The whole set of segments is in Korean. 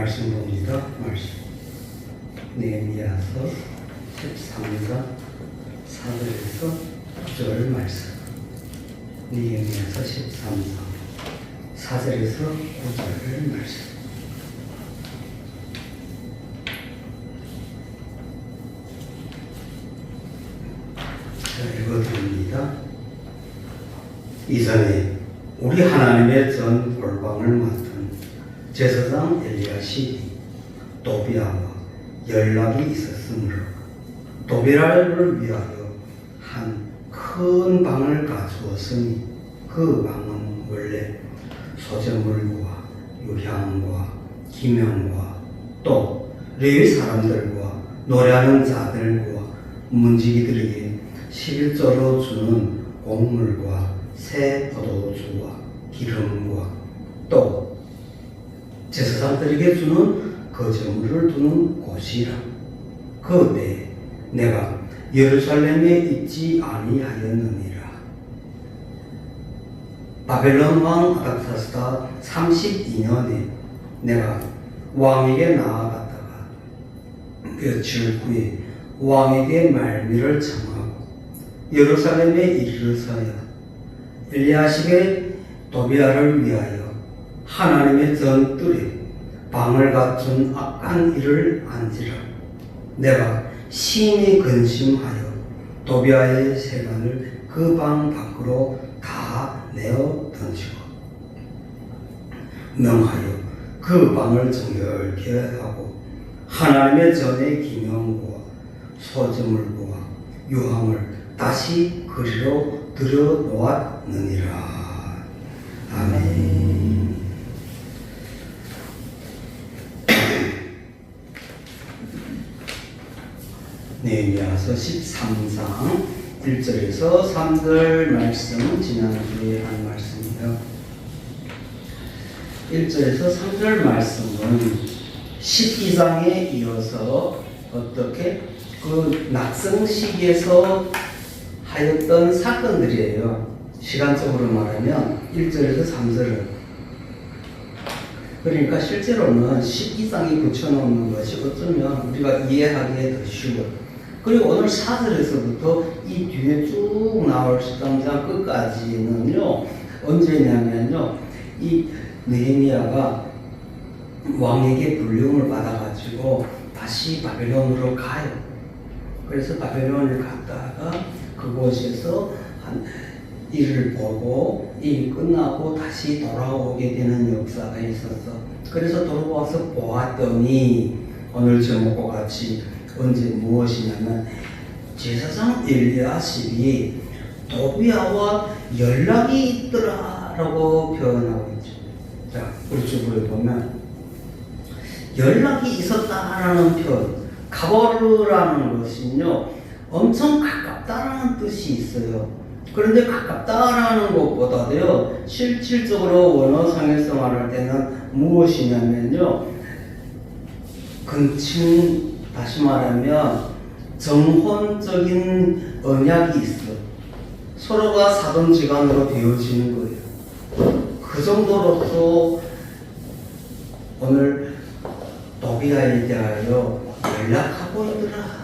말씀 봅니다. 말씀. 느헤미야서 13장 4절에서 9절 말씀. 느헤미야서 13장 4절에서 9절 말씀. 자, 읽어드립니다. 이전에 우리 하나님의 전 골방을 맡은 제사장 엘리야십이 도비아와 연락이 있었으므로 도비아를 위하여 한 큰 방을 가주었으니 그 방은 원래 소재물과 유향과 기명과 또 레위 사람들과 노래하는 자들과 문지기들에게 11조로 주는 곡물과 새 포도주와 기름과 또 제사장들에게 주는 거제물을 두는 곳이라. 그때 내가 예루살렘에 있지 아니하였느니라. 바벨론 왕 아닥사스다 32년에 내가 왕에게 나아갔다가 며칠 후에 왕에게 말미를 청하고 예루살렘에 이르러서야 엘리야십의 도비아를 위하여 하나님의 전뜰에 방을 갖춘 악한 일을 안지라. 내가 심히 근심하여 도비아의 세간을 그 방 밖으로 다 내어 던지고 명하여 그 방을 정결케 하고 하나님의 전의 기명과 소재물과 유황을 다시 그리로 들여 놓았느니라. 아멘. 느헤미야서 13장 1절에서 3절 말씀은 지난주에 한 말씀이에요. 1절에서 3절 말씀은 12장에 이어서 어떻게 그 낙성 시기에서 하였던 사건들이에요. 시간적으로 말하면 1절에서 3절은 그러니까 실제로는 12장이 붙여놓는 것이 어쩌면 우리가 이해하기에 더 쉬워요. 그리고 오늘 4절에서부터 이 뒤에 쭉 나올 13장 끝까지는요, 언제냐면요, 이 느헤미야가 왕에게 불령을 받아가지고 다시 바벨론으로 가요. 그래서 바벨론을 갔다가 그곳에서 한 일을 보고 일이 끝나고 다시 돌아오게 되는 역사가 있었어. 그래서 돌아와서 보았더니 오늘 제목과 같이 언제 무엇이냐면 제사장 엘리야십이 도비아와 연락이 있더라라고 표현하고 있죠. 자, 우리 주부를 보면 연락이 있었다라는 표현, 가보르라는 것은요 엄청 가깝다라는 뜻이 있어요. 그런데 가깝다라는 것보다도요 실질적으로 원어상에서 말할 때는 무엇이냐면요 근친, 다시 말하면 정혼적인 언약이 있어. 서로가 사돈지간으로 되어지는 거예요. 그 정도로서 오늘 도비아에 대하여 연락하고 있더라.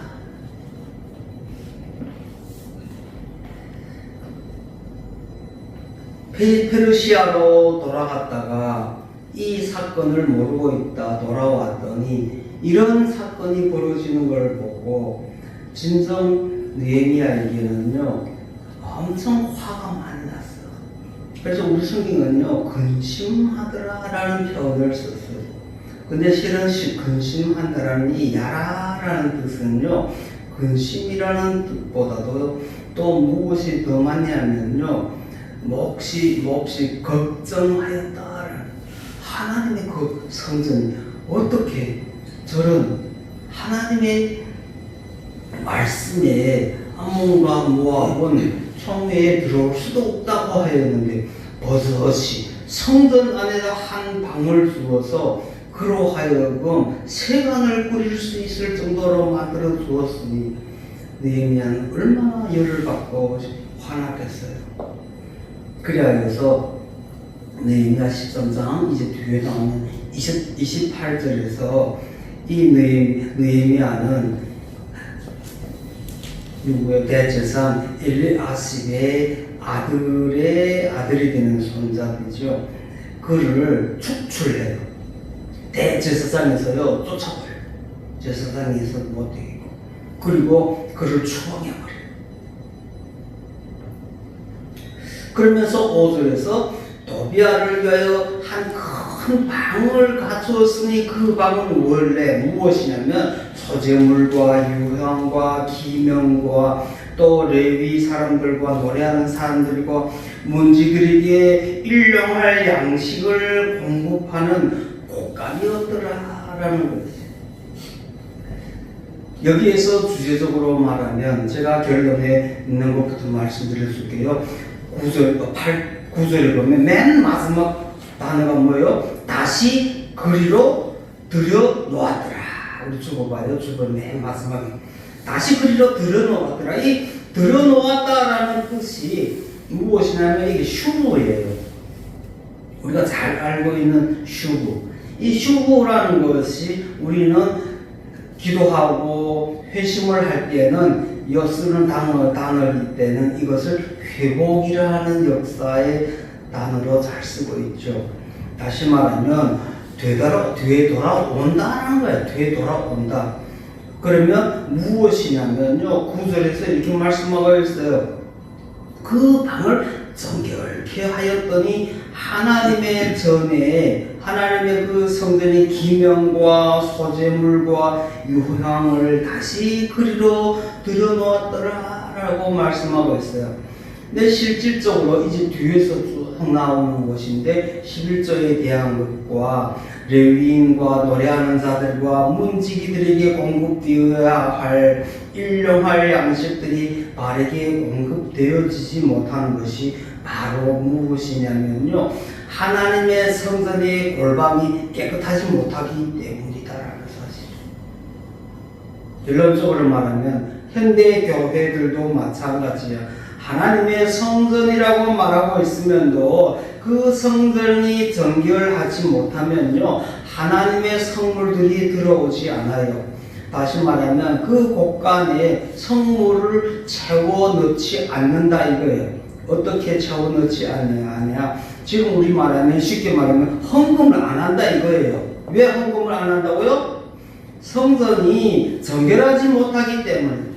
페르시아로 돌아갔다가 이 사건을 모르고 있다 돌아왔더니 이런 사건이 벌어지는 걸 보고 진정 느헤미야에게는요 엄청 화가 많이 났어. 그래서 우리 성경은요 근심하더라라는 표현을 썼어요. 근데 실은 근심한다라는 이 야라라는 뜻은요 근심이라는 뜻보다도 또 무엇이 더 많냐면요 몹시 걱정하였다. 하나님의 그 성전이 어떻게 저런 하나님의 말씀에 아몬과 모압은 성회에 들어올 수도 없다고 하였는데 버섯이 성전 안에다 한 방을 주어서 그로 하여금 세간을 꾸릴 수 있을 정도로 만들어 주었으니 느헤미야는 얼마나 열을 받고 화났겠어요. 그래야 해서 느헤미야 13장 이제 뒤에 나오는 28절에서 이 느헤미야는 누구의 대제사장 엘리아십의 아들이 되는 손잡이죠. 그를 축출해요. 대제사장에서요 쫓아버려요. 제사장에서 못 되겠고, 그리고 그를 추방해버려요. 그러면서 5절에서 도비아를 위하여 한 큰 방을 갖추었으니 그 방은 원래 무엇이냐면 소재물과 유향과 기명과 또 레위 사람들과 노래하는 사람들과 문지들에게 일용할 양식을 공급하는 곳간이었더라라는 거죠. 여기에서 주제적으로 말하면 제가 결론에 있는 것부터 말씀드릴게요. 9절에 보면 맨 마지막 단어가 뭐예요? 다시 그리로 들여 놓았더라. 우리 주보봐요. 주보 맨 마지막에 다시 그리로 들여 놓았더라. 이 들여 놓았다라는 뜻이 무엇이냐면 이게 슈브예요. 우리가 잘 알고 있는 슈브. 이 슈브라는 것이 우리는 기도하고 회심을 할 때는 쓰는 단어일 때는 이것을 회복이라는 역사의 단어로 잘 쓰고 있죠. 다시 말하면 되돌아온다는 거예요. 되돌아온다. 그러면 무엇이냐면요, 9절에서 이렇게 말씀하고 있어요. 그 방을 정결케 하였더니 하나님의 전에 하나님의 그 성전의 기명과 소재물과 유향을 다시 그리로 들여놓았더라 라고 말씀하고 있어요. 근데 실질적으로 이제 뒤에서 쭉 나오는 것인데 11조에 대한 것과 레위인과 노래하는 자들과 문지기들에게 공급되어야 할 일용할 양식들이 바르게 공급되어지지 못하는 것이 바로 무엇이냐면요, 하나님의 성전의 골방이 깨끗하지 못하기 때문이다라는 사실. 결론적으로 말하면 현대 교회들도 마찬가지야. 하나님의 성전이라고 말하고 있으면도 그 성전이 정결하지 못하면요, 하나님의 성물들이 들어오지 않아요. 다시 말하면 그 곳간에 성물을 채워 넣지 않는다 이거예요. 어떻게 채워 넣지 않냐? 지금 우리 말하면, 쉽게 말하면 헌금을 안 한다 이거예요. 왜 헌금을 안 한다고요? 성전이 정결하지 못하기 때문에.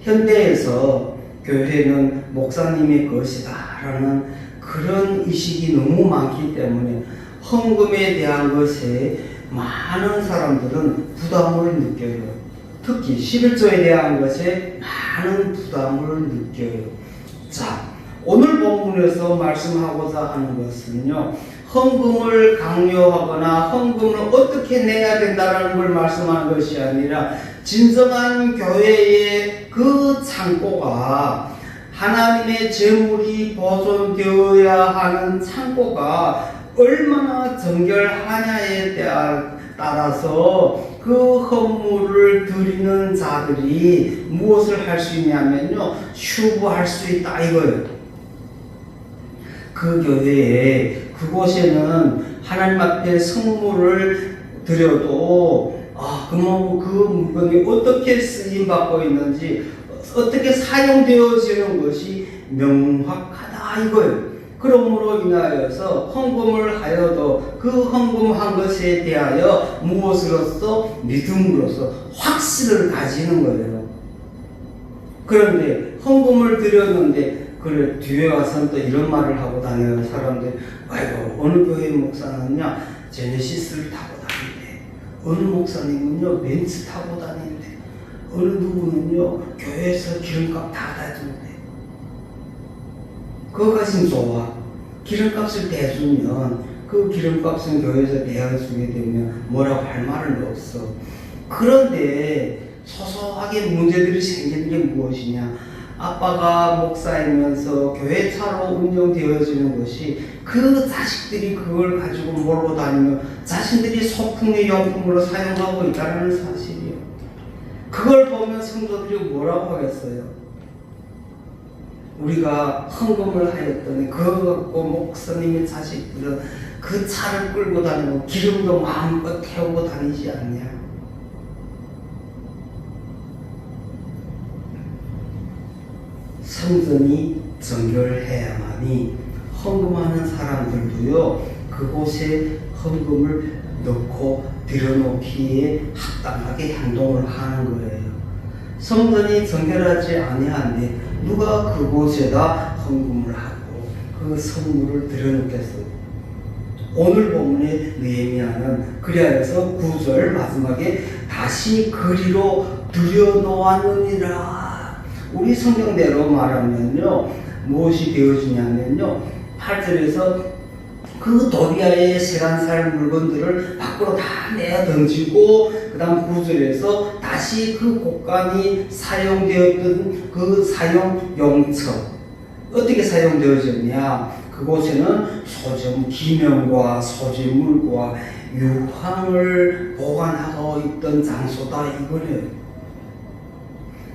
현대에서 교회는 목사님의 것이다 라는 그런 의식이 너무 많기 때문에 헌금에 대한 것에 많은 사람들은 부담을 느껴요. 특히 11조에 대한 것에 많은 부담을 느껴요. 자, 오늘 본문에서 말씀하고자 하는 것은요, 헌금을 강요하거나 헌금을 어떻게 내야 된다는 걸 말씀하는 것이 아니라 진정한 교회의 그 창고가, 하나님의 재물이 보존되어야 하는 창고가 얼마나 정결하냐에 따라서 그 헌물을 드리는 자들이 무엇을 할 수 있냐면요, 슈브할 수 있다 이거예요. 그 교회에, 그곳에는 하나님 앞에 성물을 드려도 그러면 그 물건이 어떻게 쓰임받고 있는지, 어떻게 사용되어지는 것이 명확하다 이거예요. 그러므로 인하여서 헌금을 하여도 그 헌금한 것에 대하여 무엇으로서? 믿음으로서 확신을 가지는 거예요. 그런데 헌금을 드렸는데 그래 뒤에 와서는 또 이런 말을 하고 다니는 사람들, 아이고 어느 교회 목사는요 제네시스를 타고 다니는데, 어느 목사님은요 벤츠 타고 다니는데, 어느 누구는요 교회에서 기름값 다 대주는데, 그거까지는 좋아. 기름값을 대주면 그 기름값은 교회에서 대주게 되면 뭐라고 할 말은 없어. 그런데 소소하게 문제들이 생기는 게 무엇이냐? 아빠가 목사이면서 교회 차로 운영되어지는 것이 그 자식들이 그걸 가지고 몰고 다니며 자신들이 소품의 용품으로 사용하고 있다는 사실이에요. 그걸 보면 성도들이 뭐라고 하겠어요? 우리가 헌금을 하였더니 그거 갖고 목사님의 자식들은 그 차를 끌고 다니고 기름도 마음껏 태우고 다니지 않냐? 성전이 정결해야만이 헌금하는 사람들도요 그곳에 헌금을 넣고 들여놓기에 합당하게 행동을 하는 거예요. 성전이 정결하지 아니한데 누가 그곳에다 헌금을 하고 그 선물을 들여놓겠어요? 오늘 본문의 느헤미야는 그리하여서 9절 마지막에 다시 그리로 들여놓았느니라. 우리 성경대로 말하면요 무엇이 되어지냐면요 8절에서 그 도비아의 세간살 물건들을 밖으로 다 내어 던지고 그 다음 9절에서 다시 그 곳간이 사용되었던 그 사용용처 어떻게 사용되어졌냐? 그곳에는 소점 기명과 소재물과 유황을 보관하고 있던 장소다 이거예요.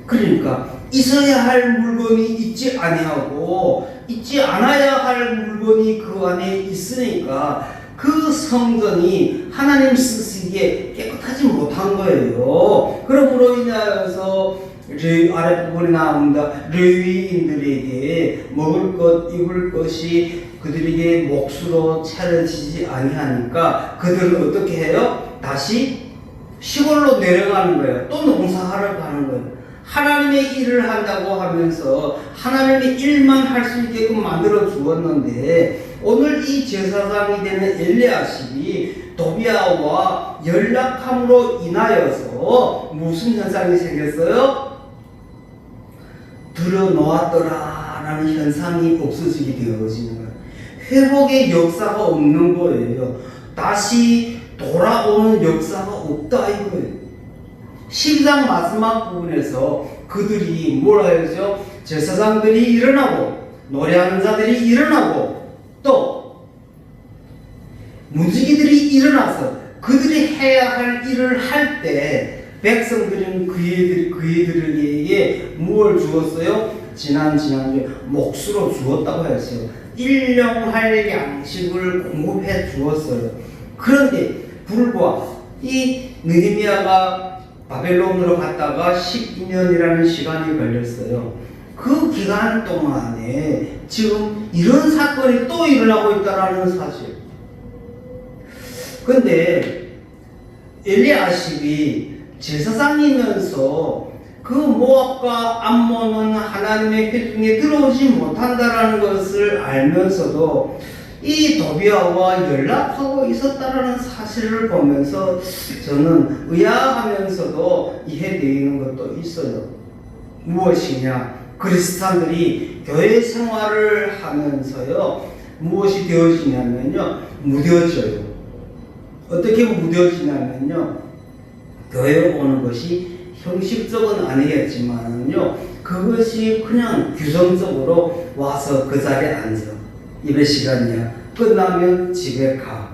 그러니까 있어야 할 물건이 있지 아니하고 있지 않아야 할 물건이 그 안에 있으니까 그 성전이 하나님 쓰시기에 깨끗하지 못한 거예요. 그러므로 인하여서 아랫부분에 나옵니다. 레위인들에게 먹을 것 입을 것이 그들에게 몫으로 차려지지 아니하니까 그들은 어떻게 해요? 다시 시골로 내려가는 거예요. 또 농사하러 가는 거예요. 하나님의 일을 한다고 하면서 하나님의 일만 할 수 있게끔 만들어 주었는데 오늘 이 제사장이 되는 엘리야십이 도비아와 연락함으로 인하여서 무슨 현상이 생겼어요? 들어놓았더라라는 현상이 없어지게 되어지는 거예요. 회복의 역사가 없는 거예요. 다시 돌아오는 역사가 없다 이거예요. 12장 마지막 부분에서 그들이 뭐라 해야죠? 제사장들이 일어나고 노래하는 자들이 일어나고 또 문지기들이 일어나서 그들이 해야 할 일을 할 때 백성들은 그들에게 무엇을 주었어요? 지난주에 몫으로 주었다고 했어요. 일용할 양식을 공급해 주었어요. 그런데 불과 이 느헤미야가 바벨론으로 갔다가 12년이라는 시간이 걸렸어요. 그 기간 동안에 지금 이런 사건이 또 일어나고 있다는 사실. 근데 엘리야십이 제사장이면서 그 모압과 암몬은 하나님의 회중에 들어오지 못한다라는 것을 알면서도 이 도비아와 연락하고 있었다라는 사실을 보면서 저는 의아하면서도 이해되는 것도 있어요. 무엇이냐? 그리스도인들이 교회 생활을 하면서요 무엇이 되어지냐면요 무뎌져요. 어떻게 무뎌지냐면요 교회에 오는 것이 형식적은 아니겠지만요 그것이 그냥 규정적으로 와서 그 자리에 앉아. 예배 시간이야. 끝나면 집에 가.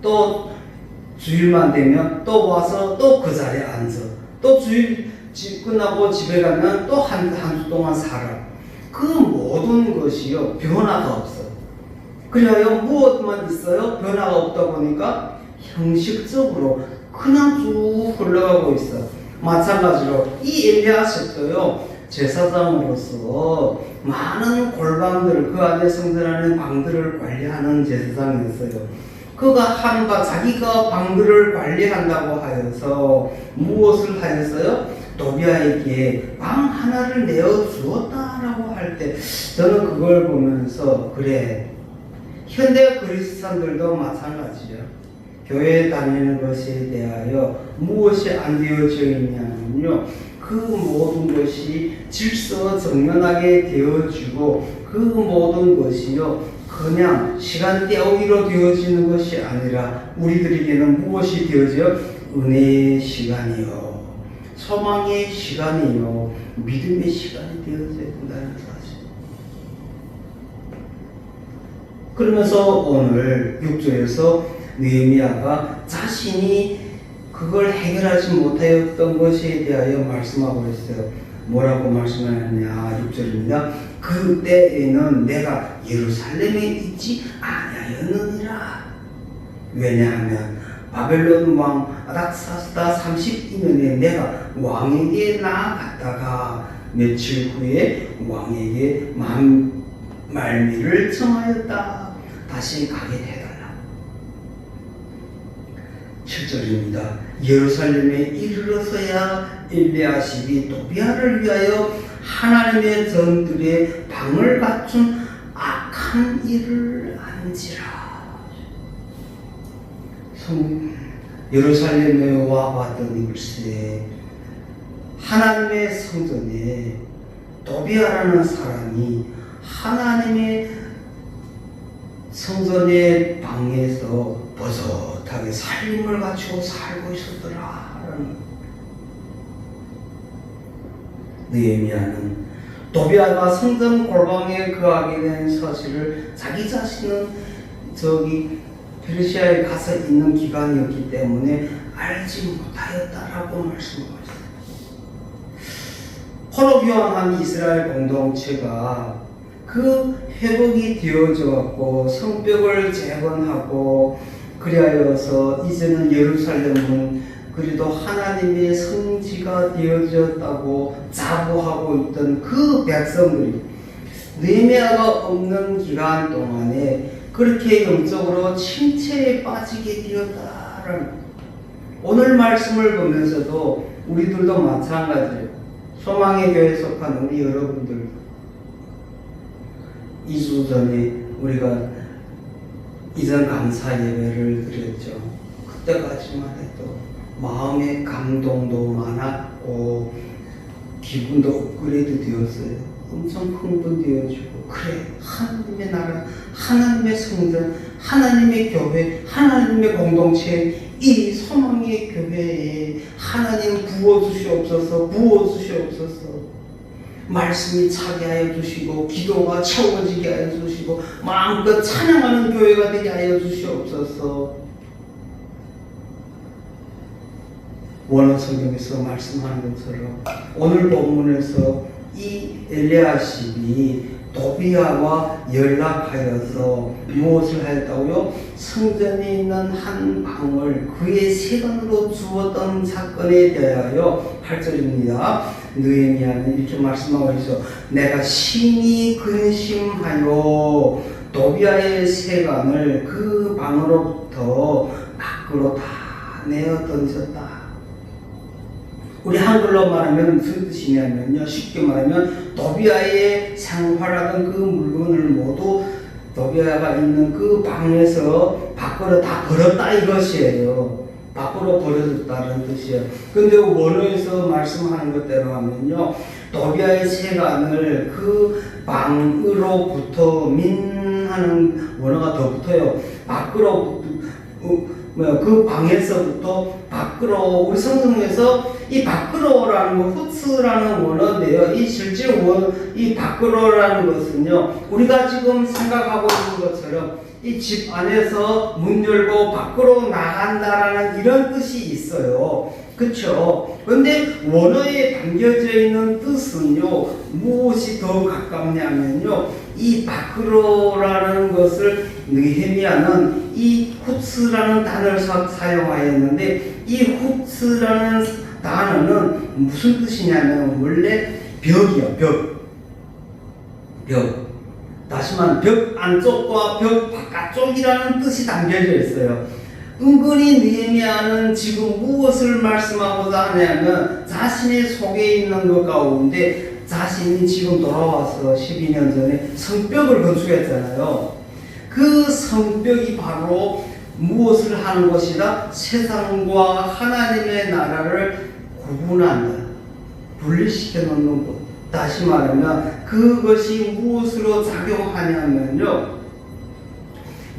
또 주일만 되면 또 와서 또 그 자리에 앉아. 또 주일 끝나고 집에 가면 또 한 주 동안 살아. 그 모든 것이요 변화가 없어. 그래요 무엇만 있어요? 변화가 없다 보니까 형식적으로 그냥 쭉 흘러가고 있어. 마찬가지로 이 엘리야십도요 제사장으로서 많은 골방들 그 안에 성전 안에 방들을 관리하는 제사장이었어요. 그가 자기가 방들을 관리한다고 하여서 무엇을 하였어요? 도비아에게 방 하나를 내어 주었다라고 할 때 저는 그걸 보면서 그래 현대 그리스도인들도 마찬가지죠. 교회 다니는 것에 대하여 무엇이 안 되어져 있냐면요 그 모든 것이 질서 정연하게 되어지고 그 모든 것이요 그냥 시간 때우기로 되어지는 것이 아니라 우리들에게는 무엇이 되어져요? 은혜의 시간이요 소망의 시간이요 믿음의 시간이 되어져야 된다는 사실. 그러면서 오늘 6절에서 느헤미야가 자신이 그걸 해결하지 못하였던 것에 대하여 말씀하고 있어요. 뭐라고 말씀하느냐 6절입니다. 그때에는 내가 예루살렘에 있지 아니하였느니라. 왜냐하면 바벨론 왕 아닥사스다 32년에 내가 왕에게 나아갔다가 며칠 후에 왕에게 말미를 청하였다. 다시 가게 해달라. 7절입니다. 예루살렘에 이르러서야 엘리야십이 또비아를 위하여 하나님의 전들의 방을 갖춘 악한 일을 한지라. 예루살렘에 와봤더니 글쎄 하나님의 성전에 또비아라는 사람이 하나님의 성전의 방에서 버젓하게 살림을 갖추고 살고 있었더라. 느헤미야는 또비아가 성전 골방에 거하게 된 사실을 자기 자신은 페르시아에 가서 있는 기간이었기 때문에 알지 못하였다라고 말씀하셨어요. 포로교환한 이스라엘 공동체가 그 회복이 되어져 갖고 성벽을 재건하고 그리하여서 이제는 예루살렘은 그래도 하나님의 성지가 되어졌다고 자부하고 있던 그 백성들이 느헤미야가 없는 기간 동안에 그렇게 영적으로 침체에 빠지게 되었다라는, 오늘 말씀을 보면서도 우리들도 마찬가지예요. 소망의 교회에 속한 우리 여러분들, 2주 전에 우리가 이전 감사 예배를 드렸죠. 그때까지만 해도 마음의 감동도 많았고 기분도 업그레이드 되었어요. 엄청 흥분되어지고, 그래, 하나님의 나라, 하나님의 성전, 하나님의 교회, 하나님의 공동체, 이 소망의 교회에 하나님 부어주시옵소서. 말씀이 차게 하여 주시고 기도가 채워지게 하여 주시고 마음껏 찬양하는 교회가 되게 하여 주시옵소서. 원어 성경에서 말씀하는 것처럼 오늘 본문에서 이 엘리야십이 도비아와 연락하여서 무엇을 하였다고요? 성전에 있는 한 방을 그의 세관으로 주었던 사건에 대하여 8절입니다. 느헤미야는 이렇게 말씀하고 있어. 내가 심히 근심하여 도비아의 세관을 그 방으로부터 밖으로 다 내어 던졌다. 우리 한글로 말하면 무슨 뜻이냐면요, 쉽게 말하면 도비아에 생활하던 그 물건을 모두 도비아가 있는 그 방에서 밖으로 다 버렸다 이것이에요. 밖으로 버려졌다는 뜻이에요. 근데 원어에서 말씀하는 것대로 하면요, 도비아의 세관을 그 방으로부터 민하는 원어가 더 붙어요. 밖으로부터 그 방에서부터 밖으로, 우리 성경에서 이 밖으로라는 거, 후츠라는 원어인데요. 이 실제 이 밖으로라는 것은요, 우리가 지금 생각하고 있는 것처럼 이 집 안에서 문 열고 밖으로 나간다라는 이런 뜻이 있어요. 그쵸? 근데 원어에 담겨져 있는 뜻은요, 무엇이 더 가깝냐면요, 이 밖으로라는 것을 느헤미야는 이 후츠라는 단어를 사용하였는데, 이 후츠라는 단어는 무슨 뜻이냐면 원래 벽이요, 벽. 다시 말하면 벽 안쪽과 벽 바깥쪽이라는 뜻이 담겨져 있어요. 은근히 느헤미야는 지금 무엇을 말씀하고자 하냐면 자신의 속에 있는 것 가운데 자신이 지금 돌아와서 12년 전에 성벽을 건축했잖아요. 그 성벽이 바로 무엇을 하는 것이다? 세상과 하나님의 나라를 구분한다. 분리시켜 놓는 것. 다시 말하면 그것이 무엇으로 작용하냐면요,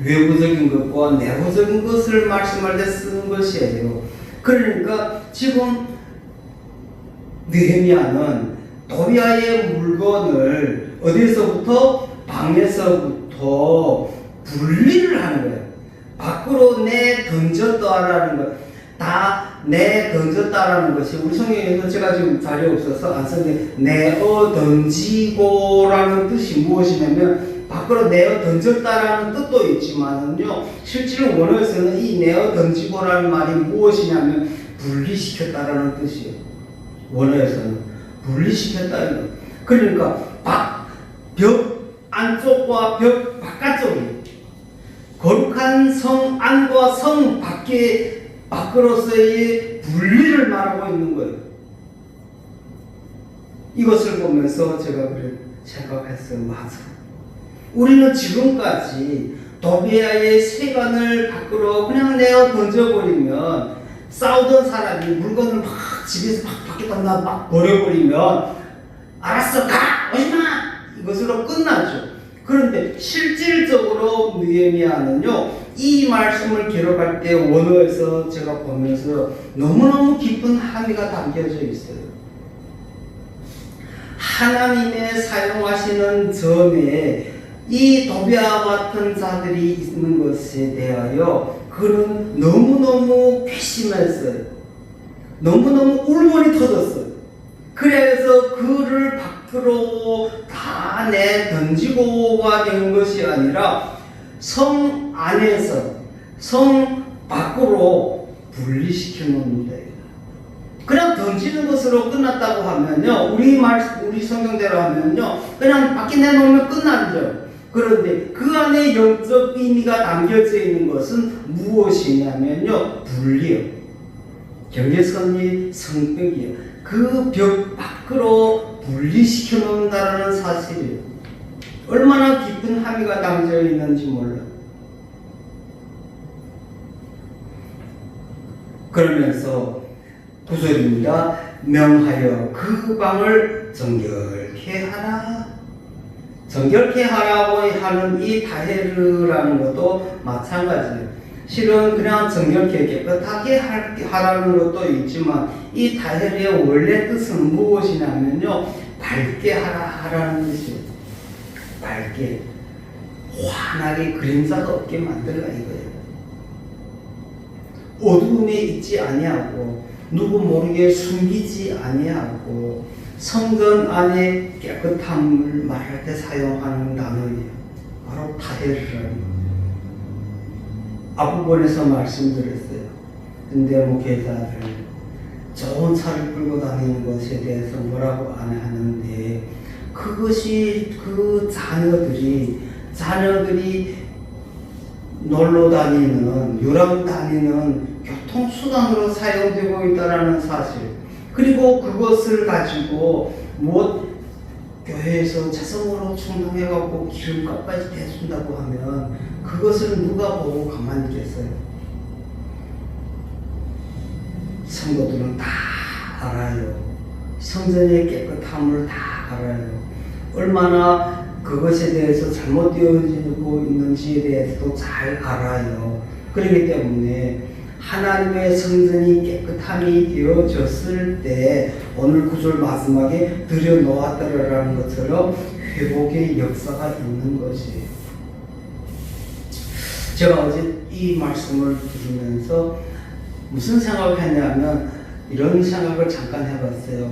외부적인 것과 내부적인 것을 말씀할 때 쓰는 것이에요. 그러니까 지금 느헤미야는 도비아의 물건을 어디서부터? 방에서부터 분리를 하는 거예요. 밖으로 내 던졌다라는 것. 다 내 던졌다라는 것이 우리 성경에서 제가 지금 자리에 없어서 안 썼는데 내어 던지고라는 뜻이 무엇이냐면 밖으로 내어 던졌다라는 뜻도 있지만은요 실제로 원어에서는 이 내어 던지고라는 말이 무엇이냐면 분리시켰다라는 뜻이에요. 원어에서는 분리시켰다는 것. 그러니까 벽 안쪽과 벽 바깥쪽이 거룩한 성 안과 성 밖으로서의 분리를 말하고 있는 거예요. 이것을 보면서 제가 그래 생각했어요. 맞아. 우리는 지금까지 도비아의 세간을 밖으로 그냥 내어 던져버리면 싸우던 사람이 물건을 막 집에서 막 밖에다 막 버려버리면 알았어 가! 오지마! 이것으로 끝나죠. 그런데 실질적으로 느헤미야는요 이 말씀을 기록할 때 원어에서 제가 보면서 너무너무 깊은 함의가 담겨져 있어요. 하나님의 사용하시는 전에 이 도비아와 같은 자들이 있는 것에 대하여 그는 너무너무 괘씸했어요. 너무너무 울분이 터졌어요. 그래서 그를 밖으로 다 던지고가 된 것이 아니라 성 안에서 성 밖으로 분리시켜 놓는데 그냥 던지는 것으로 끝났다고 하면요 우리 성경대로 하면요 그냥 밖에 내놓으면 끝나죠. 그런데 그 안에 영적 의미가 담겨져 있는 것은 무엇이냐면요 분리요. 경계선이 성벽이요. 그 벽 밖으로 분리시켜 놓는다는 사실이에요. 얼마나 깊은 함의가 담겨 있는지 몰라요. 그러면서 9절입니다. 명하여 그 방을 정결케 하라. 정결케 하라고 하는 이 다헤르라는 것도 마찬가지예요. 실은 그냥 정결케 깨끗하게 하라는 것도 있지만 이 다헤르의 원래 뜻은 무엇이냐면요 밝게 하라는 뜻이에요. 밝게 환하게 그림자가 없게 만들라 이거예요. 어두움에 있지 아니하고 누구 모르게 숨기지 아니하고 성전 안에 깨끗함을 말할 때 사용하는 단어예요. 바로 다헤르라는 거예요. 앞부분에서 말씀드렸어요. 근데 목회자들 좋은 차를 끌고 다니는 것에 대해서 뭐라고 안 하는데 그것이 그 자녀들이 놀러 다니는 유람 다니는 교통수단으로 사용되고 있다는 사실 그리고 그것을 가지고 교회에서 자성으로 충동해갖고 기름값까지 대준다고 하면 그것을 누가 보고 가만히 있겠어요? 성도들은 다 알아요. 성전의 깨끗함을 다 알아요. 얼마나 그것에 대해서 잘못되어지고 있는지에 대해서도 잘 알아요. 그렇기 때문에 하나님의 성전이 깨끗함이 되어졌을 때 오늘 구절 마지막에 들여놓았다라는 것처럼 회복의 역사가 있는 것이에요. 제가 어제 이 말씀을 들으면서 무슨 생각을 했냐면 이런 생각을 잠깐 해봤어요.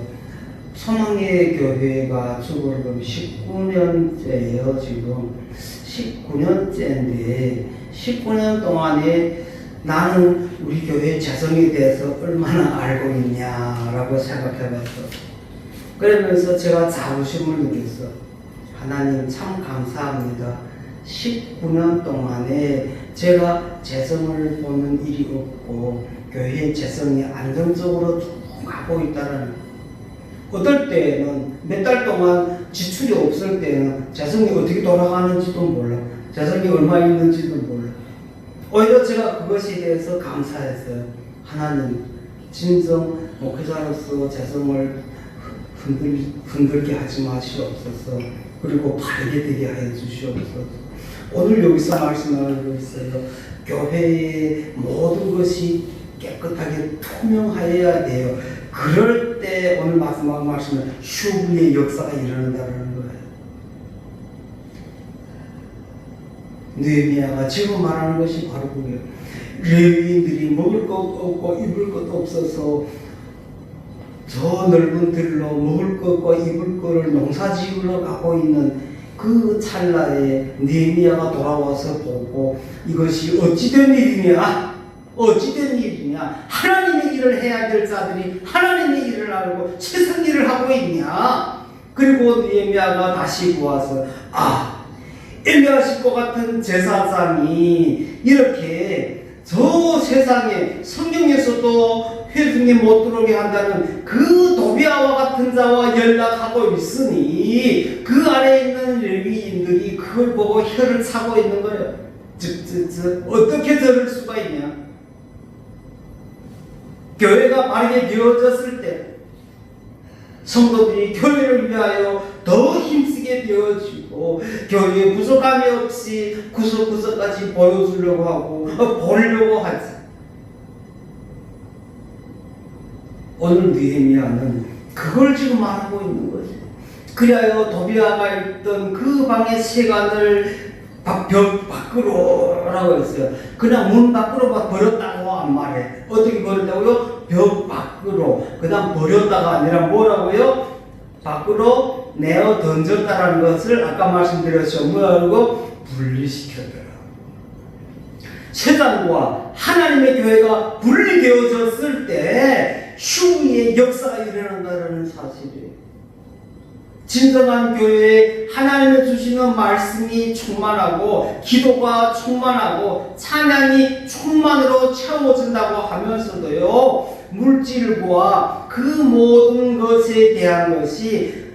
소망의 교회가 지금 19년째예요. 지금 19년째인데 19년 동안에 나는 우리 교회 재성에 대해서 얼마나 알고 있냐라고 생각해봤어. 그러면서 제가 자부심을 느꼈어. 하나님 참 감사합니다. 19년 동안에 제가 재성을 보는 일이 없고 교회 재성이 안정적으로 쭉 가고 있다는. 어떨 때는 몇 달 동안 지출이 없을 때는 재성이 어떻게 돌아가는지도 몰라. 재성이 얼마 있는지도 몰라. 오히려 제가 그것에 대해서 감사했어요. 하나님, 진정 목회자로서 재성을 흔들게 하지 마시옵소서. 그리고 바르게 되게 하여 주시옵소서. 오늘 여기서 말씀하고 있어요. 교회의 모든 것이 깨끗하게 투명하여야 돼요. 그럴 때 오늘 마지막 말씀은 슈브의 역사가 일어난다는 거예요. 느헤미야가 지금 말하는 것이 바로 그거예요. 레위인들이 먹을 것 없고 입을 것도 없어서 저 넓은 들로 먹을 것과 입을 것을 농사지으러 가고 있는 그 찰나에 느헤미야가 돌아와서 보고 이것이 어찌된 일이냐? 어찌된 일이냐? 하나님의 일을 해야 될 자들이 하나님의 일을 알고 세상 일을 하고 있냐? 그리고 느헤미야가 다시 보아서 엘리야십과 같은 제사장이 이렇게 저 세상에 성경에서도 회중에 못 들어오게 한다는 그 도비아와 같은 자와 연락하고 있으니 그 아래에 있는 레위인들이 그걸 보고 혀를 차고 있는 거예요. 어떻게 저럴 수가 있냐? 교회가 바르게 되어졌을 때 성도들이 교회를 위하여 더 힘쓰게 되어지고 교회에 부족함이 없이 구석구석까지 보여주려고 하고 보려고 하지. 오늘 느헤미야는 그걸 지금 말하고 있는 거지. 그리하여 도비아가 있던 그 방의 세간을 벽 밖으로라고 했어요. 그냥 문 밖으로 버렸다고 안 말해. 어떻게 버렸다고요? 벽 밖으로. 그다음 버렸다가 아니라 뭐라고요? 밖으로 내어 던졌다라는 것을 아까 말씀드렸죠. 뭐라고? 분리시켰더라. 세상과 하나님의 교회가 분리되어졌을 때 휴의 역사가 일어난다는 사실이에요. 진정한 교회에 하나님의 주시는 말씀이 충만하고 기도가 충만하고 찬양이 충만으로 채워진다고 하면서도요, 물질과 그 모든 것에 대한 것이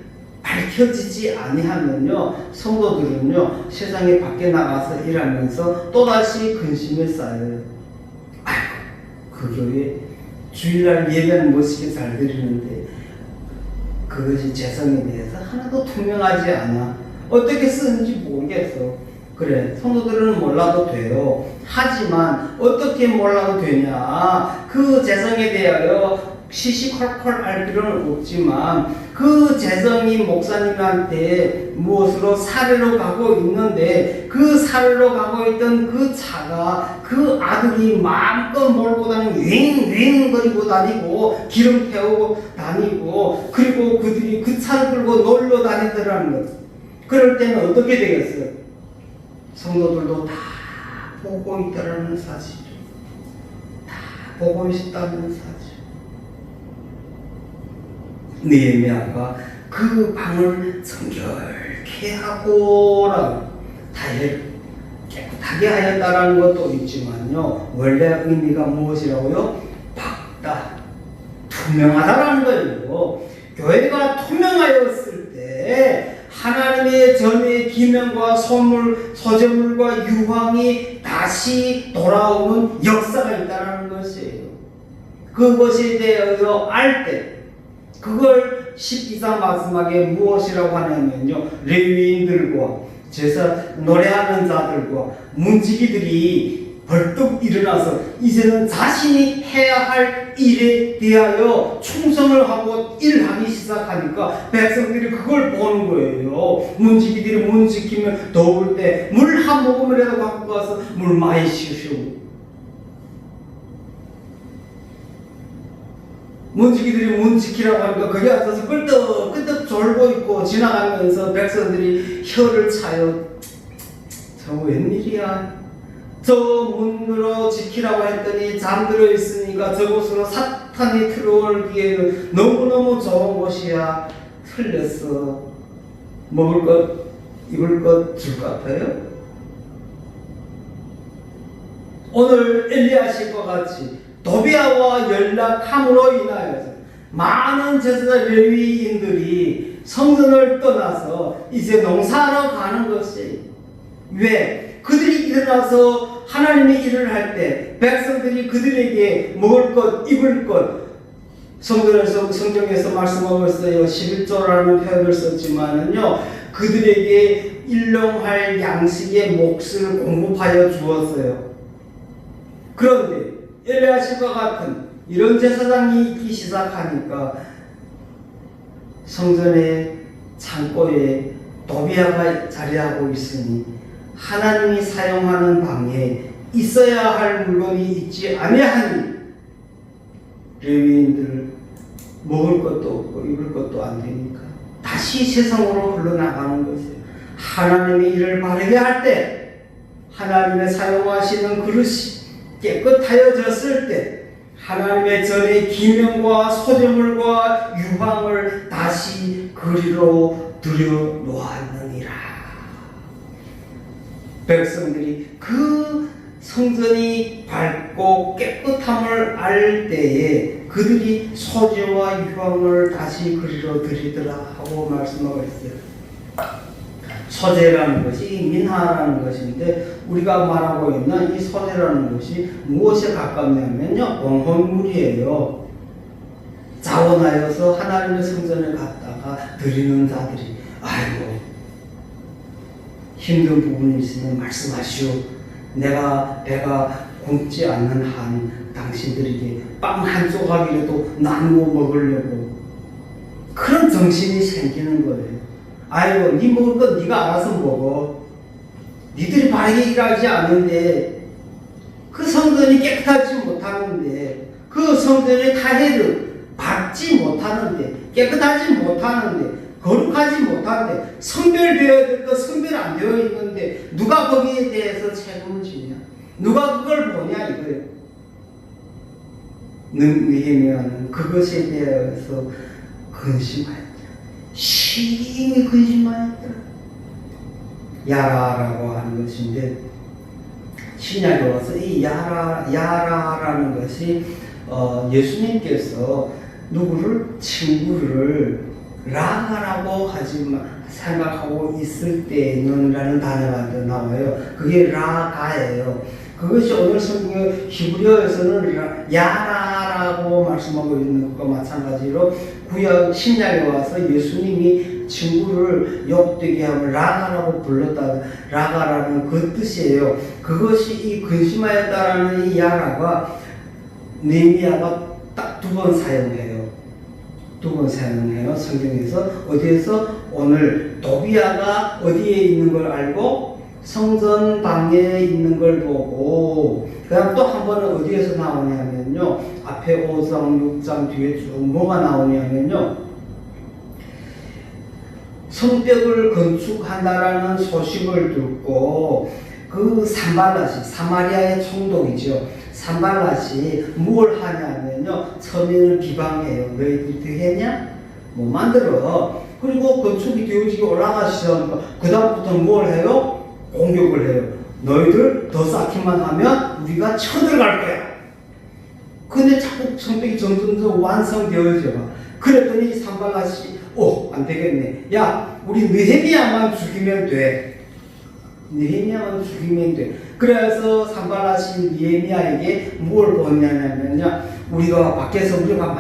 밝혀지지 아니하면요, 성도들은요 세상에 밖에 나가서 일하면서 또다시 근심에 쌓여요. 아이고, 그 교회 주일날 예배는 멋있게 잘 드리는데 그것이 재성에 대해서 하나도 투명하지 않아. 어떻게 쓰는지 모르겠어. 그래, 성도들은 몰라도 돼요. 하지만 어떻게 몰라도 되냐? 그 재성에 대하여 시시콜콜 알 필요는 없지만 그 재성이 목사님한테 무엇으로 사례로 가고 있는데 그 사례로 가고 있던 그 차가 그 아들이 마음껏 몰고 다니고 윙윙거리고 다니고 기름 태우고 다니고 그리고 그들이 그 차를 끌고 놀러 다니더라는 거지. 그럴 때는 어떻게 되겠어요? 성도들도 다 보고 있다라는 사실이죠. 다 보고 있다는 사실. 느헤미야가 그 방을 정결케 하고라고 깨끗하게 하였다라는 것도 있지만요, 원래 의미가 무엇이라고요? 밝다, 투명하다라는 거예요. 교회가 투명하였을 때 하나님의 전의 기명과 소재물과 유황이 다시 돌아오는 역사가 있다는 것이에요. 그것에 대하여 알 때 그걸 12장 마지막에 무엇이라고 하냐면요, 레위인들과 제사 노래하는 자들과 문지기들이 벌떡 일어나서 이제는 자신이 해야 할 일에 대하여 충성을 하고 일하기 시작하니까 백성들이 그걸 보는 거예요. 문지기들이 문 지키면 더울 때 물 한 모금이라도 갖고 가서 물 많이 씌우시고, 문지기들이 문 지키라고 하니까 거기 앉아서 끄떡끄떡 졸고 있고 지나가면서 백성들이 혀를 차요. 저거 웬일이야? 저 문으로 지키라고 했더니 잠들어 있으니까 저곳으로 사탄이 들어오기에는 너무너무 좋은 곳이야. 틀렸어. 먹을 것, 입을 것 줄 것 같아요? 오늘 엘리야십과 같이 도비아와 연락함으로 인하여서 많은 제사장 레위인들이 성전을 떠나서 이제 농사하러 가는 것이, 왜? 그들이 일어나서 하나님의 일을 할 때 백성들이 그들에게 먹을 것, 입을 것, 성경에서 말씀하고 있어요. 11조라는 표현을 썼지만은요, 그들에게 일용할 양식의 몫을 공급하여 주었어요. 그런데 엘리야십과 같은 이런 제사장이 있기 시작하니까 성전의 창고에 도비아가 자리하고 있으니 하나님이 사용하는 방에 있어야 할 물건이 있지 아니하니 레위인들 먹을 것도 없고 입을 것도 안 되니까 다시 세상으로 흘러나가는 것이에요. 하나님의 일을 바르게 할 때, 하나님의 사용하시는 그릇이 깨끗하여졌을 때 하나님의 전의 기명과 소재물과 유황을 다시 그리로 들여놓았느니라. 백성들이 그 성전이 밝고 깨끗함을 알 때에 그들이 소재와 유황을 다시 그리로 들이더라 하고 말씀하고 있어요. 소재라는 것이 민화라는 것인데 우리가 말하고 있는 이 소재라는 것이 무엇에 가깝냐면요, 원혼물이에요. 자원하여서 하나님의 성전에 갔다가 드리는 자들이 아이고 힘든 부분이 있으면 말씀하시오. 내가 배가 굶지 않는 한 당신들에게 빵 한 조각이라도 나누어 먹으려고 그런 정신이 생기는 거예요. 아이고 네 먹을 건 네가 알아서 먹어. 니들이 바르게 일하지 않은데 그 성전이 깨끗하지 못하는데 그 성전의 타해를 밟지 못하는데 깨끗하지 못하는데 거룩하지 못하는데 성별되어야 될 것 성별 안 되어 있는데 누가 거기에 대해서 책임을 지냐? 누가 그걸 보냐 이거예요. 느헤미야는 그것에 대해서 근심하였다. 심히 근심하였다. 야라라고 하는 것인데 신약에 와서 이 야라라는 것이 예수님께서 누구를 친구를 라가라고 생각하고 있을 때는 라는 단어가 나와요. 그게 라가예요. 그것이 오늘 성경 히브리어에서는 야라라고 말씀하고 있는 것과 마찬가지로 구약 신약에 와서 예수님이 친구를 욕되게 하면 라가라고 불렀다. 라가라는 그 뜻이에요. 그것이 이 근심하였다라는 이 야라가 느헤미야가 딱 두 번 사용해요. 두 번 사용해요. 성경에서 어디에서 오늘 도비야가 어디에 있는 걸 알고 성전 방에 있는 걸 보고 그 다음 또 한 번은 어디에서 나오냐면요. 앞에 5장 6장 뒤에 쭉 뭐가 나오냐면요. 성벽을 건축한다라는 소식을 듣고 그 산발랏이 사마리아의 총독이죠. 산발랏이 뭘 하냐면요. 처음에는 비방해요. 너희들이 되겠냐? 뭐 만들어. 그리고 건축이 되어지게 올라가시니까 그 다음부터 뭘 해요? 공격을 해요. 너희들 더 쌓기만 하면 우리가 쳐들어갈 거야. 근데 자꾸 성벽이 점점 완성되어져. 그랬더니 산발랏이 안 되겠네. 야, 우리 느헤미야만 죽이면 돼. 느헤미야만 죽이면 돼. 그래서 산발랏이 느헤미야에게 뭘 보냐면요. 우리가 밖에서 우리가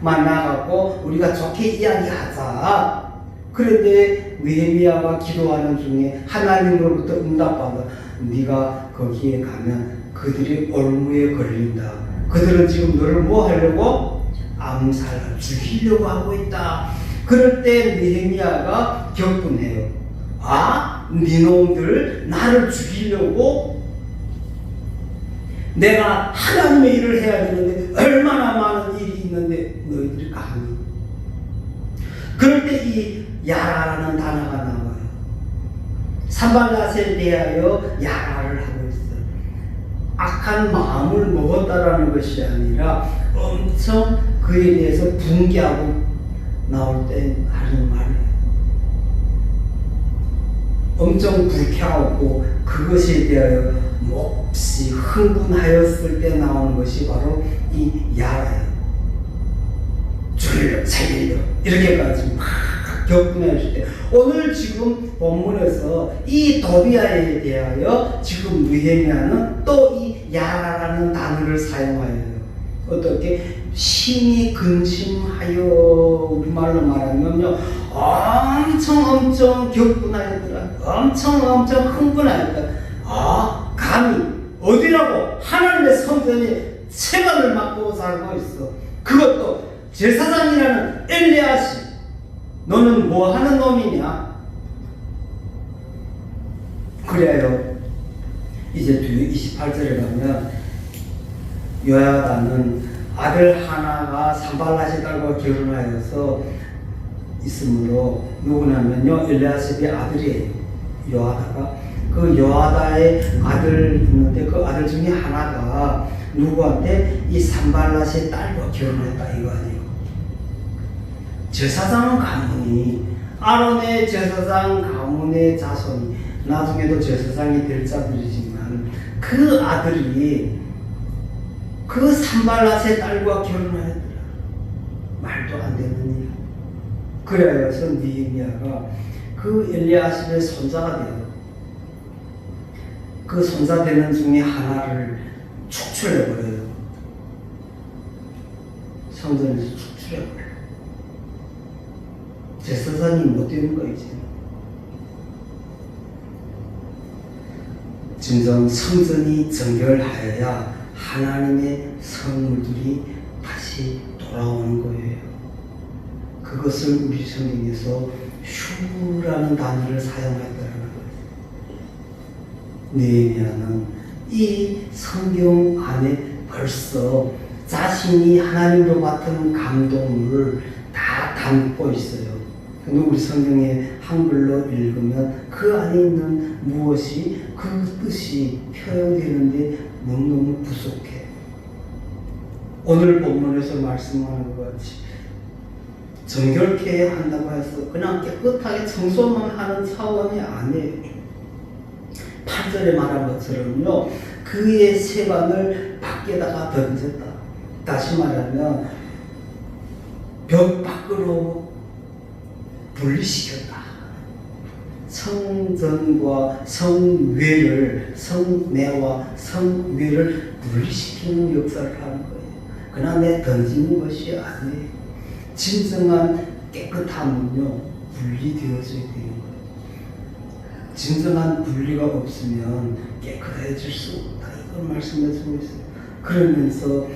만나갖고 우리가 좋게 이야기하자. 그런데 느헤미야가 기도하는 중에 하나님으로부터 응답받아. 네가 거기에 가면 그들이 올무에 걸린다. 그들은 지금 너를 뭐 하려고? 암살, 죽이려고 하고 있다. 그럴 때 느헤미야가 격분해요. 니놈들 나를 죽이려고 내가 하나님의 일을 해야 되는데 얼마나 많은 일이 있는데 너희들이 감히. 그럴 때 이 야라라는 단어가 나와요. 산발랏에 대하여 야라를 하고 있어요. 악한 마음을 먹었다라는 것이 아니라 엄청 그에 대해서 분개하고 나올 때 하는 말이에요. 엄청 불쾌하고 그것에 대하여 몹시 흥분하였을 때 나오는 것이 바로 이 야라예요. 죽일려, 살릴려 이렇게까지 막 격분했을 때 오늘 지금 본문에서 이 도비야에 대하여 지금 느헤미야는 또 이 야라라는 단어를 사용하여요. 어떻게? 심히 근심하여 우리말로 말하면요. 엄청 격분하였더라. 엄청 흥분하였더라. 감히 어디라고 하나님의 성전에 세관을 맡고 살고 있어. 그것도 제사장이라는 엘리야시. 너는 뭐 하는 놈이냐? 그래요. 이제 뒤에 28절에 가면 요야다는 아들 하나가 산발랏의 딸과 결혼하여서 있으므로 누구냐면요 엘리야십의 아들이에요. 요하다가 그 요하다의 아들 있는데 그 아들 중에 하나가 누구한테 이 산발랏의 딸과 결혼했다 이거 아니에요. 제사장 가문이 아론의 제사장 가문의 자손이 나중에도 제사장이 될 자들이지만 그 아들이 그 산발랏의 딸과 결혼하였더라. 말도 안 되는 일. 그래서 느헤미야가 그 엘리야십의 손자가 되어 그 손자 되는 중에 하나를 축출해버려요. 성전에서 축출해버려요. 제사장이 못 되는 거 이제. 진정 성전이 정결하여야 하나님의 선물들이 다시 돌아오는 거예요. 그것을 우리 성경에서 휴라는 단어를 사용했다는 거예요. 느헤미야는 이 성경 안에 벌써 자신이 하나님으로 받은 감동을 다 담고 있어요. 근데 우리 성경에 한글로 읽으면 그 안에 있는 무엇이 그 뜻이 표현되는데 너무너무 부족해. 오늘 본문에서 말씀하는 것 같이 정결케 한다고 해서 그냥 깨끗하게 청소만 하는 차원이 아니에요. 8절에 말한 것처럼요 그의 세반을 밖에다가 던졌다. 다시 말하면 벽 밖으로 분리시켰다. 성전과 성외를 성내와 성외를 분리시키는 역사를 하는 거예요. 그냥 내 던지는 것이 아니에요. 진정한 깨끗함은요 분리되어져야 되는 거예요. 진정한 분리가 없으면 깨끗해질 수 없다. 이걸 말씀해주고 있어요. 그러면서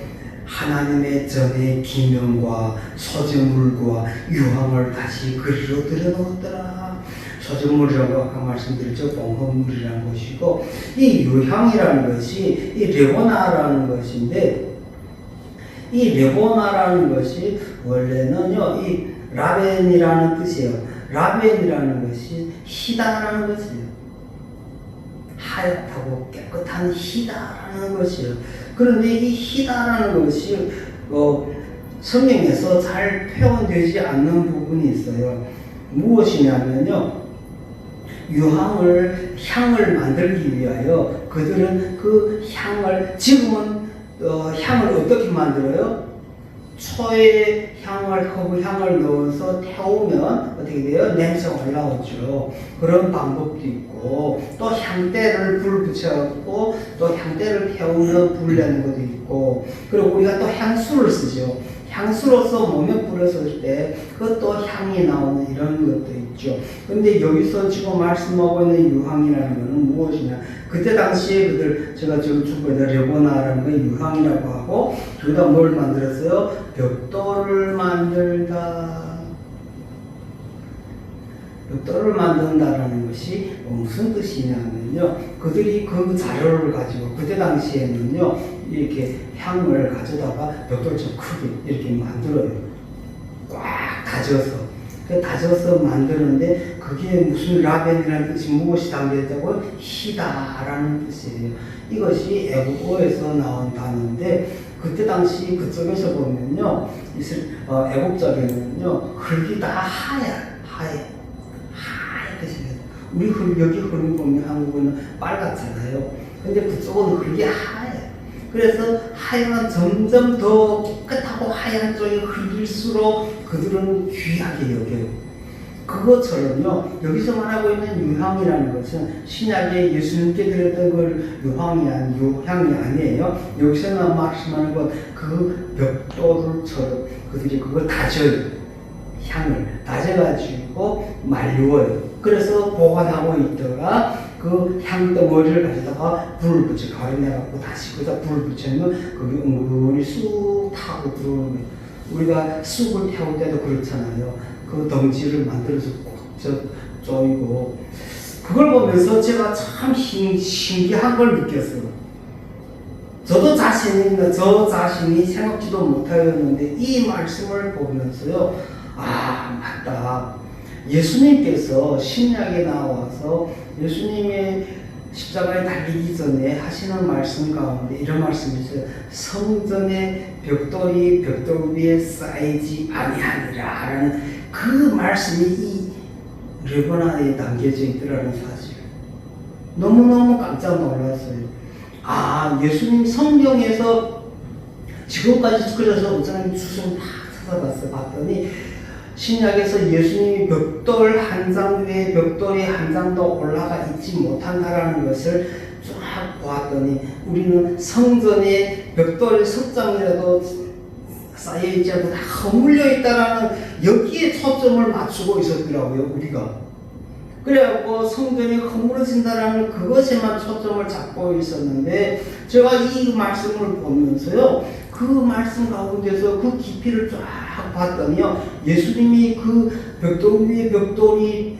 하나님의 전의 기명과 소재물과 유황을 다시 그리로 들여놓았더라. 소재물이라고 아까 말씀드렸죠. 봉헌물이라는 것이고 이 유향이라는 것이 이 레보나라는 것인데 이 레보나라는 것이 원래는요 이 라벤이라는 뜻이에요. 라벤이라는 것이 희다라는 것이에요. 하얗다고 깨끗한 희다라는 것이에요. 그런데 이 희다라는 것이 성경에서 잘 표현되지 않는 부분이 있어요. 무엇이냐면요 향을 만들기 위하여 그들은 그 향을 지금은 향을 어떻게 만들어요? 초에 허브 향을 넣어서 태우면 어떻게 돼요? 냄새가 올라오죠. 그런 방법도 있고 또 향대를 불 붙여갖고 또 향대를 태우면 불 내는 것도 있고 그리고 우리가 또 향수를 쓰죠. 향수로서 몸에 뿌렸을 때 그것도 향이 나오는 이런 것도 있죠. 근데 여기서 지금 말씀하고 있는 유황이라는 것은 무엇이냐? 그때 당시에 제가 지금 주보에다 레보나라는 건 유황이라고 하고 여기다 뭘 만들었어요? 벽돌을 만들다. 벽돌을 만든다라는 것이 무슨 뜻이냐면요. 그들이 그 자료를 가지고 그때 당시에는요. 이렇게 향을 가져다가 벽돌을 좀 크게 이렇게 만들어요. 꽉 다져서. 다져서 만드는데 그게 무슨 라벤이라는 뜻이 무엇이 담겨있다고? 희다라는 뜻이에요. 이것이 애국어에서 나온 단어인데 그때 당시 그쪽에서 보면요. 애국적에는요. 흙이 다 하얗게 생겼어요. 우리 여기 흙을 보면 한국은 빨갛잖아요. 근데 그쪽은 흙이 하얘요. 그래서 하얀 점점 더 깨끗하고 하얀 쪽이 흙일수록 그들은 귀하게 여겨요. 그것처럼요. 여기서 말하고 있는 유향이라는 것은 신약에 예수님께 드렸던 그 유향이 아니에요. 여기서는 말씀하는 것 그 벽돌처럼 그들이 그걸 다져요. 향을 다져가지고 말려요. 그래서 보관하고 있다가 그 향덩어리를 가져다가 불을 붙여 가려내갖고 다시 거기다 불을 붙이면 그게 은근히 쑥 타고 들어오는 거예요. 우리가 쑥을 태울 때도 그렇잖아요. 그 덩치를 만들어서 꼭 조이고 그걸 보면서 제가 참 신기한 걸 느꼈어요. 저도 저 자신이 생각지도 못하였는데 이 말씀을 보면서요, 아, 맞다. 예수님께서 신약에 나와서 예수님의 십자가에 달리기 전에 하시는 말씀 가운데 이런 말씀이 있어요. 성전의 벽돌이 벽돌 위에 쌓이지 아니하니라 라는 그 말씀이 이 레바논에 담겨져 있더라는 사실. 너무너무 깜짝 놀랐어요. 아, 예수님 성경에서 지금까지 그려서 어쩌면 주소를 다 찾아봤어요. 봤더니 신약에서 예수님이 벽돌 한 장 위에 벽돌이 한 장도 올라가 있지 못한다라는 것을 쫙 보았더니 우리는 성전에 벽돌 석장이라도 쌓여있지 않고 다 허물려 있다라는 여기에 초점을 맞추고 있었더라고요, 우리가. 그래갖고 성전이 허물어진다라는 그것에만 초점을 잡고 있었는데 제가 이 말씀을 보면서요, 그 말씀 가운데서 그 깊이를 쫙 봤더니요, 예수님이 그 벽돌 위에 벽돌이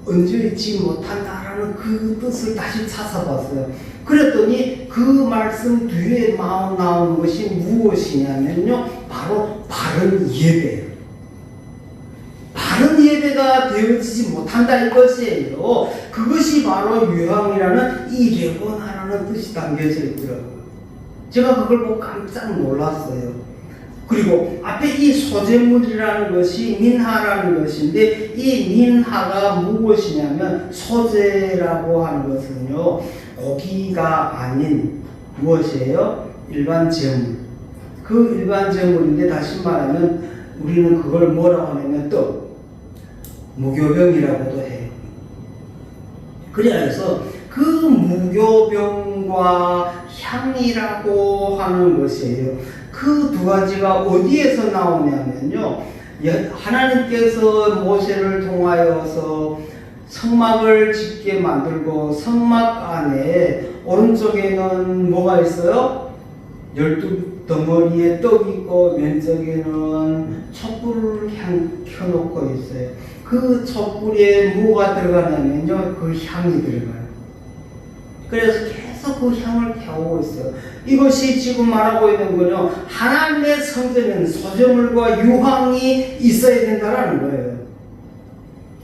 얹어있지 못한다라는 그 뜻을 다시 찾아봤어요. 그랬더니 그 말씀 뒤에 나오는 것이 무엇이냐면요, 바로 바른 예배예요. 바른 예배가 되어지지 못한다 이것이에요. 그것이 바로 유황이라는 이 레바논이라는 뜻이 담겨져 있더라고요. 제가 그걸 보고 깜짝 놀랐어요. 그리고 앞에 이 소재물이라는 것이 민하라는 것인데 이 민하가 무엇이냐면 소재라고 하는 것은요, 고기가 아닌 무엇이에요? 일반 재물. 그 일반 재물인데 다시 말하면 우리는 그걸 뭐라고 하냐면 또 무교병이라고도 해요. 그래서 그 무교병과 향이라고 하는 것이에요. 그 두 가지가 어디에서 나오냐면요, 하나님께서 모세를 통하여서 성막을 짓게 만들고 성막 안에 오른쪽에는 뭐가 있어요? 12덩어리의 떡이 있고 왼쪽에는 촛불을 켜놓고 있어요. 그 촛불에 뭐가 들어가냐면요, 그 향이 들어가요. 그래서 계속 그 향을 켜오고 있어요. 이것이 지금 말하고 있는 거는 하나님의 성전에는 소재물과 유황이 있어야 된다는 거예요.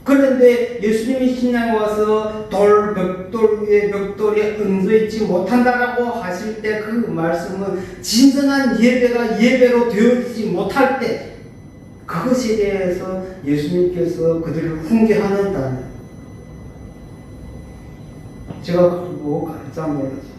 그런데 예수님이 신약에 와서 벽돌 위에 벽돌이 얹어있지 못한다라고 하실 때 그 말씀은 진정한 예배가 예배로 되어지지 못할 때 그것에 대해서 예수님께서 그들을 훈계하는 단어. 제가 그거 깜짝 놀랐어요.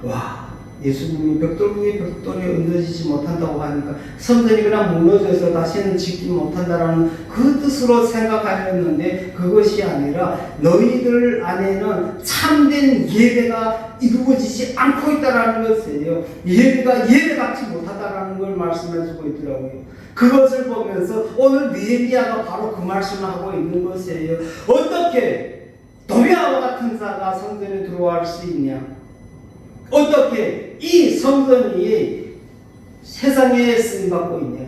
와, 예수님이 벽돌 위에 벽돌이 얹어지지 못한다고 하니까 성전이 그냥 무너져서 다시는 짓지 못한다라는 그 뜻으로 생각하였는데 그것이 아니라 너희들 안에는 참된 예배가 이루어지지 않고 있다라는 것이에요. 예배가 예배같이 못하다라는 걸 말씀해주고 있더라고요. 그것을 보면서 오늘 느헤미야가 바로 그 말씀을 하고 있는 것이에요. 어떻게 도비아와 같은 자가 성전에 들어갈 수 있냐? 어떻게 이 성전이 세상에 쓰임받고 있냐?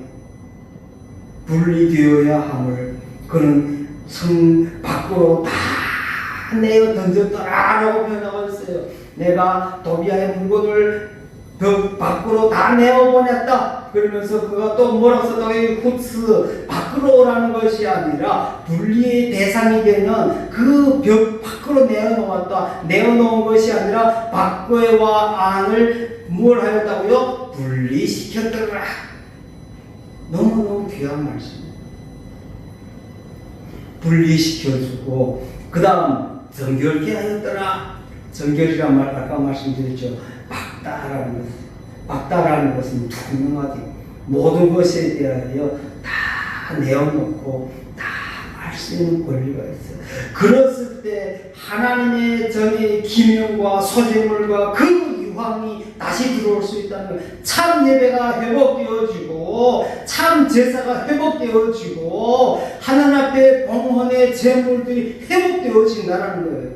분리되어야 함을 그는 성 밖으로 다 내어 던졌더라라고 표현하고 있어요. 내가 도비아의 물건을 벽 밖으로 다 내어보냈다. 그러면서 그가 또 뭐라고 써도 후스 밖으로 오라는 것이 아니라 분리의 대상이 되는 그 벽 밖으로 내어놓은 것이 아니라 밖과 안을 뭘 하였다고요? 분리시켰더라. 너무너무 귀한 말씀입니다. 분리시켜주고 그 다음 정결케 하였더라. 정결이란 말 아까 말씀드렸죠. 박다라는 것. 박다라는 것은 투명하게 모든 것에 대하여 다 내어놓고 다 알 수 있는 권리가 있어요. 그랬을 때 하나님의 전의 기명과 소재물과 그 유황이 다시 들어올 수 있다는 거예요. 참 예배가 회복되어지고 참 제사가 회복되어지고 하나님 앞에 봉헌의 제물들이 회복되어진다는 거예요.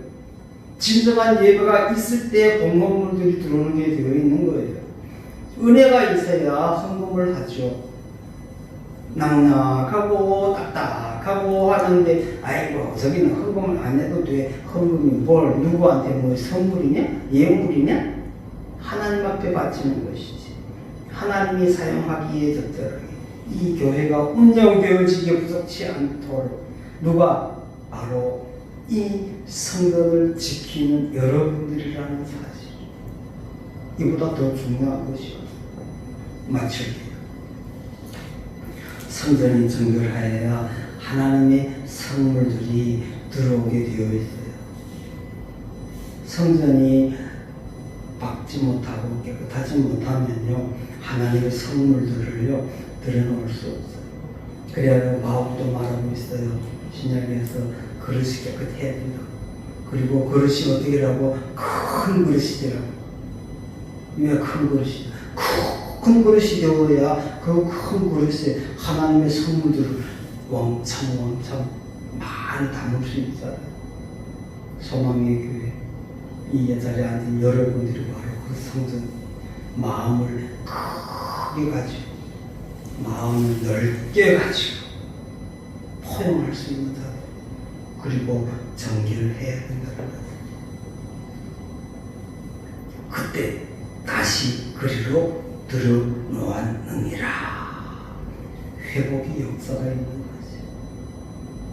진정한 예배가 있을 때 봉헌물들이 들어오는 게 되어 있는 거예요. 은혜가 있어야 헌금을 하죠. 낙낙하고 딱딱하고 하는데 아이고 저기는 헌금을 안 해도 돼. 헌금이 뭘 누구한테 뭐 선물이냐? 예물이냐? 하나님 앞에 바치는 것이지. 하나님이 사용하기에 적절하게 이 교회가 운영되어지게 부족치 않도록 누가 바로 이 성전을 지키는 여러분들이라는 사실. 이보다 더 중요한 것이 없어요. 마칠게요. 성전이 정결하여야 하나님의 성물들이 들어오게 되어 있어요. 성전이 박지 못하고 깨끗하지 못하면요, 하나님의 성물들을요 드러놓을 수 없어요. 그래야 마음도 말하고 있어요. 신약에서 그릇이 깨끗해야 된다. 그리고 그릇이 어떻게라고? 큰 그릇이더라고. 왜 큰 그릇이냐? 큰 그릇이 되어야 그 큰 그릇에 하나님의 성물들을 왕창 많이 담을 수 있잖아요. 소망의 교회 이 자리에 앉은 여러분들이 바로 그 성전 마음을 크게 가지고 마음을 넓게 가지고 포용할 수 있는 자들 그리고 정기를 해야 된다는 거죠. 그때 다시 그리로 들어놓았느니라. 회복의 역사가 있는 거지.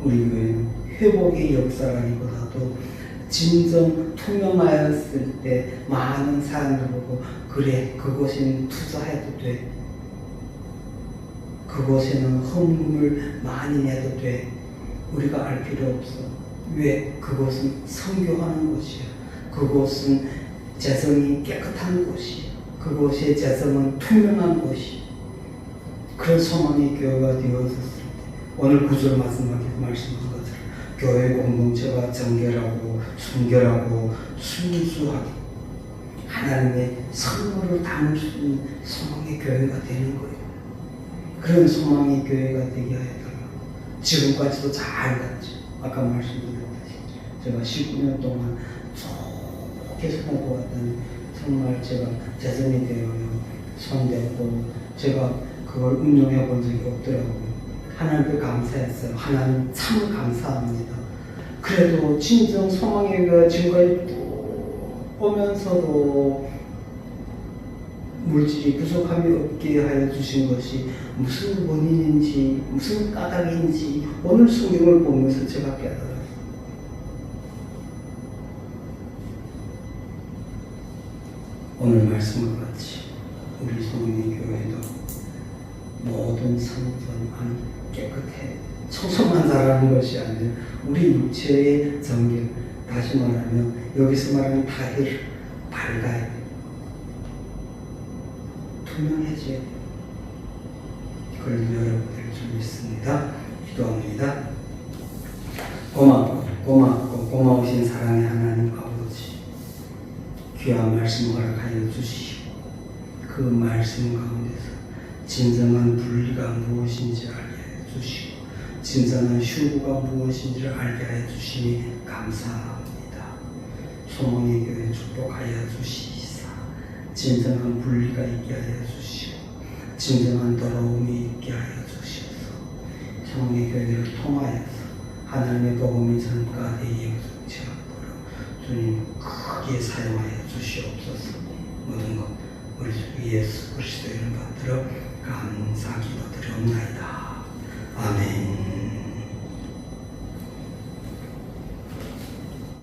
우리 교회는 회복의 역사라기보다도 진정 투명하였을 때 많은 사람들 보고 그래 그곳에는 투자해도 돼. 그곳에는 헌금을 많이 내도 돼. 우리가 알 필요 없어. 왜? 그곳은 선교하는 곳이야. 그곳은 재성이 깨끗한 곳이야. 그곳의 재성은 투명한 곳이야. 그런 소망의 교회가 되어졌을 때 오늘 구절 말씀한 것처럼 교회 공동체가 정결하고 순결하고 순수하게 하나님의 선물을 담을 수 있는 소망의 교회가 되는 거예요. 그런 소망의 교회가 되게 하여달라. 지금까지도 잘 갔죠. 아까 말씀드렸듯이 제가 19년 동안 좋게 손해보았더니 정말 제가 재정이 되어요. 손대고 제가 그걸 운용해 본 적이 없더라고요. 하나님께 감사했어요. 하나님 참 감사합니다. 그래도 진정 소망의 교회가 지금까지 오면서도 물질이 부족함이 없게 하여 주신 것이 무슨 원인인지 무슨 까닭인지 오늘 성경을 보면서 제가 깨달았어요. 오늘 말씀과 같이 우리 성령의 교회도 모든 성전 안 깨끗해 청소만 잘하는 것이 아니라 우리 육체의 정결, 다시 말하면 여기서 말하는 타힐, 밝아야 돼. 투명해져야 돼. 그런 여러분들 좀 있습니다. 기도합니다. 고마우신 사랑의 하나님 아버지, 귀한 말씀 허락하여 주시고 그 말씀 가운데서 진정한 분리가 무엇인지 알게 해 주시고 진정한 휴구가 무엇인지를 알게 해 주시니 감사합니다. 소망의 교회 축복하여 주시사 진정한 분리가 있게 하여 주시고 진정한 더러움이 있게 하여 주시옵소서. 소망의 교회를 통하여서 하나님의 복음이 전가되어 이어지지 않도록 주님 크게 사용하여 주시옵소서. 모든 것 우리 주 예수 그리스도 이름 받들어 감사 기도드리옵나이다. 아멘.